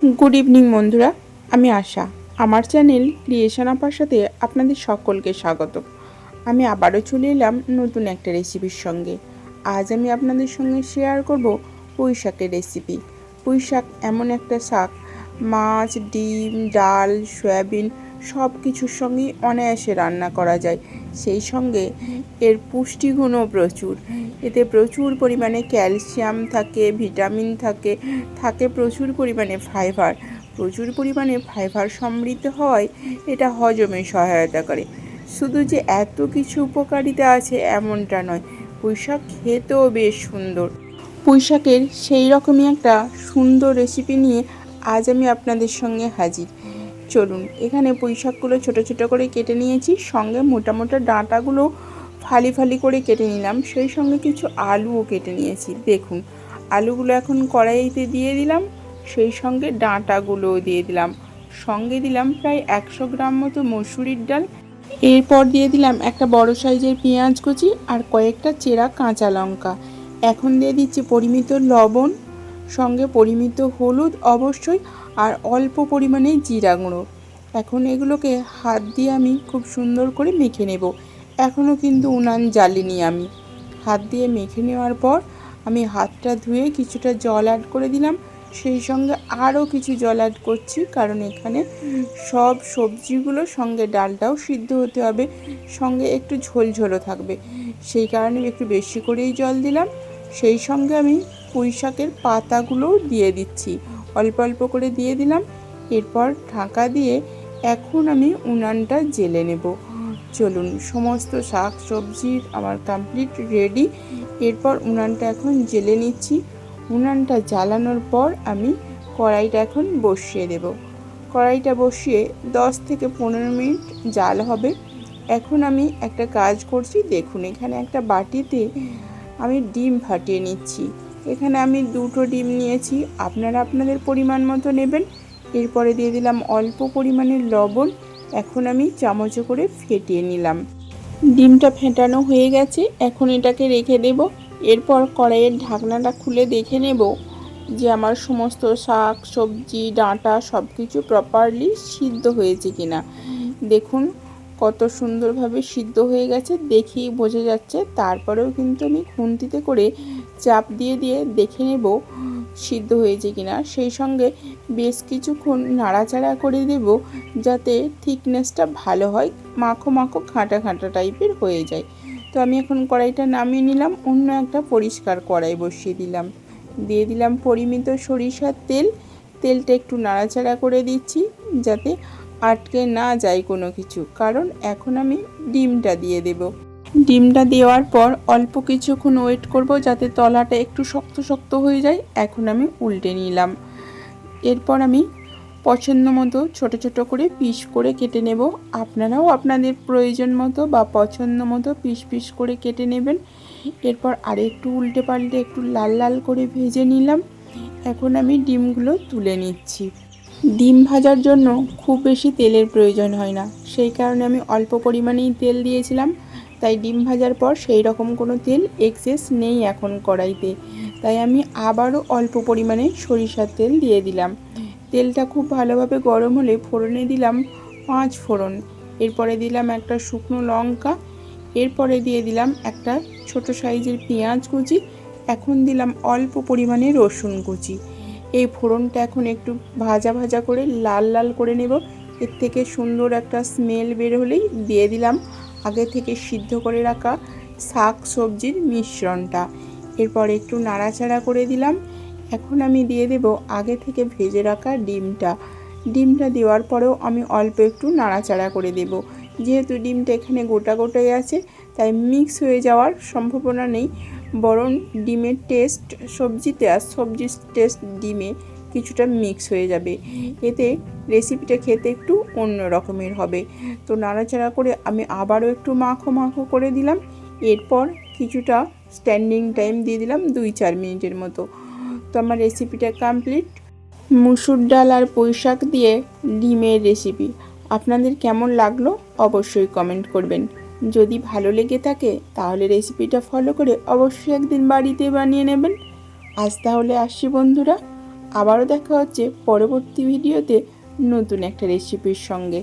Good evening বন্ধুরা, আমি আশা। আমার চ্যানেল ক্রিয়েশন আপার সাথে আপনাদের সকলকে স্বাগত। আমি আবারও চলে এলাম নতুন একটা রেসিপির সঙ্গে। আজ আমি আপনাদের সঙ্গে শেয়ার করব পুঁই শাকের রেসিপি। পুঁই শাক এমন একটা শাক, মাছ, ডিম, ডাল, সয়াবিন সব কিছুর সঙ্গেই অনায়াসে রান্না করা যায়। সেই সঙ্গে এর পুষ্টিগুণও প্রচুর। এতে প্রচুর পরিমাণে ক্যালসিয়াম থাকে, ভিটামিন থাকে, প্রচুর পরিমাণে ফাইবার। প্রচুর পরিমাণে ফাইবার সমৃদ্ধ হওয়ায় এটা হজমে সহায়তা করে। শুধু যে এত কিছু উপকারিতা আছে এমনটা নয়, পুঁই শাক খেতেও বেশ সুন্দর। পুঁই শাকের সেই রকমই একটা সুন্দর রেসিপি নিয়ে আজ আমি আপনাদের সঙ্গে হাজির। চলুন, এখানে পুঁই শাকগুলো ছোটো ছোটো করে কেটে নিয়েছি, সঙ্গে মোটা মোটা ডাঁটাগুলো ফালি ফালি করে কেটে নিলাম, সেই সঙ্গে কিছু আলুও কেটে নিয়েছি। দেখুন, আলুগুলো এখন কড়াইতে দিয়ে দিলাম, সেই সঙ্গে ডাঁটাগুলোও দিয়ে দিলাম, সঙ্গে দিলাম প্রায় 100 গ্রাম মতো মসুরির ডাল। এরপর দিয়ে দিলাম একটা বড় সাইজের পেঁয়াজ কুচি আর কয়েকটা চেরা কাঁচা লঙ্কা। এখন দিয়ে দিচ্ছি পরিমিত লবণ, সঙ্গে পরিমিত হলুদ অবশ্যই, আর অল্প পরিমাণে জিরা গুঁড়ো। এখন এগুলোকে হাত দিয়ে আমি খুব সুন্দর করে মেখে নেব। এখনও কিন্তু উনান জ্বালিনি আমি। হাত দিয়ে মেখে নেওয়ার পর আমি হাতটা ধুয়ে কিছুটা জল অ্যাড করে দিলাম, সেই সঙ্গে আরও কিছু জল অ্যাড করছি, কারণ এখানে সব সবজিগুলো সঙ্গে ডালটাও সিদ্ধ হতে হবে, সঙ্গে একটু ঝোলঝোলও থাকবে, সেই কারণে একটু বেশি করেই জল দিলাম। সেই সঙ্গে আমি পুঁই শাকের পাতাগুলোও দিয়ে দিচ্ছি, অল্প অল্প করে দিয়ে দিলাম। এরপর ঢাকা দিয়ে এখন আমি উনানটা জ্বেলে নেব। চলুন, সমস্ত শাক সবজি আমার কমপ্লিট রেডি। এরপর উনানটা এখন জ্বেলে নিচ্ছি। উনানটা জ্বালানোর পর আমি কড়াইটা এখন বসিয়ে দেব। কড়াইটা বসিয়ে 10 থেকে 15 মিনিট জাল হবে। এখন আমি একটা কাজ করছি, দেখুন এখানে একটা বাটিতে আমি ডিম ফাটিয়ে নিচ্ছি। এখানে আমি 2টো ডিম নিয়েছি, আপনারা আপনাদের পরিমাণ মতো নেবেন। এরপরে দিয়ে দিলাম অল্প পরিমাণে লবণ। এখন আমি চামচে করে ফেটিয়ে নিলাম। ডিমটা ফেটানো হয়ে গেছে, এখন এটাকে রেখে দেব। এরপর কড়াইয়ের ঢাকনাটা খুলে দেখে নেব যে আমার সমস্ত শাক সবজি ডাঁটা সব কিছু প্রপারলি সিদ্ধ হয়েছে কিনা। দেখুন কত সুন্দরভাবে সিদ্ধ হয়ে গেছে, দেখেই বোঝা যাচ্ছে। তারপরেও কিন্তু আমি খুন্তিতে করে চাপ দিয়ে দিয়ে দেখে নেব সিদ্ধ হয়েছে কিনা। সেই সঙ্গে বেশ কিছুক্ষণ নাড়াচাড়া করে দেব, যাতে থিকনেসটা ভালো হয়, মাখো মাখো খাঁটা খাঁটা টাইপের হয়ে যায়। তো আমি এখন কড়াইটা নামিয়ে নিলাম, অন্য একটা পরিষ্কার কড়াই বসিয়ে দিলাম। দিয়ে দিলাম পরিমিত সরিষার তেল। তেলটা একটু নাড়াচাড়া করে দিচ্ছি, যাতে আটকে না যায় কোনো কিছু, কারণ এখন আমি ডিমটা দিয়ে দেব। ডিমটা দেওয়ার পর অল্প কিছুক্ষণ ওয়েট করব, যাতে তলাটা একটু শক্ত শক্ত হয়ে যায়। এখন আমি উল্টে নিলাম। এরপর আমি পছন্দ মতো ছোটো ছোটো করে পিস করে কেটে নেব। আপনারাও আপনাদের প্রয়োজন মতো বা পছন্দ মতো পিস পিস করে কেটে নেবেন। এরপর আরেকটু উল্টে পাল্টে একটু লাল লাল করে ভেজে নিলাম। এখন আমি ডিমগুলো তুলে নিচ্ছি। ডিম ভাজার জন্য খুব বেশি তেলের প্রয়োজন হয় না, সেই কারণে আমি অল্প পরিমাণেই তেল দিয়েছিলাম। তাই ডিম ভাজার পর সেই রকম কোনো তেল এক্সেস নেই এখন কড়াইতে, তাই আমি আবারও অল্প পরিমাণে সরিষার তেল দিয়ে দিলাম। তেলটা খুব ভালোভাবে গরম হলে ফোড়নে দিলাম 5 ফোড়ন। এরপরে দিলাম একটা শুকনো লঙ্কা। এরপরে দিয়ে দিলাম একটা ছোট সাইজের পেঁয়াজ কুচি। এখন দিলাম অল্প পরিমাণে রসুন কুচি। এই ফোড়নটা এখন একটু ভাজা ভাজা করে লাল লাল করে নেব। এর থেকে সুন্দর একটা স্মেল বের হলেই দিয়ে দিলাম আগে থেকে সিদ্ধ করে রাখা শাক সবজির মিশ্রণটা। এরপর একটু নাড়াচাড়া করে দিলাম। এখন আমি দিয়ে দেব আগে থেকে ভেজে রাখা ডিমটা। ডিমটা দেওয়ার পরেও আমি অল্প একটু নাড়াচাড়া করে দেব। যেহেতু ডিমটা এখানে গোটা গোটাই আছে, তাই মিক্স হয়ে যাওয়ার সম্ভাবনা নেই, বরং ডিমের টেস্ট সবজিতে আর সবজির টেস্ট ডিমে কিছুটা মিক্স হয়ে যাবে। এতে রেসিপিটা খেতে একটু অন্য রকমের হবে। তো নাড়াচাড়া করে আমি আবারও একটু মাখো মাখো করে দিলাম। এরপর কিছুটা স্ট্যান্ডিং টাইম দিয়ে দিলাম 2-4 মিনিটের মতো। তো আমার রেসিপিটা কমপ্লিট। মুসুর ডাল আর পুঁই শাক দিয়ে ডিমের রেসিপি আপনাদের কেমন লাগলো অবশ্যই কমেন্ট করবেন। যদি ভালো লেগে থাকে তাহলে রেসিপিটা ফলো করে অবশ্যই একদিন বাড়িতে বানিয়ে নেবেন। আজ তাহলে আসছি বন্ধুরা, আবারও দেখা হচ্ছে পরবর্তী ভিডিওতে নতুন একটা রেসিপির সঙ্গে।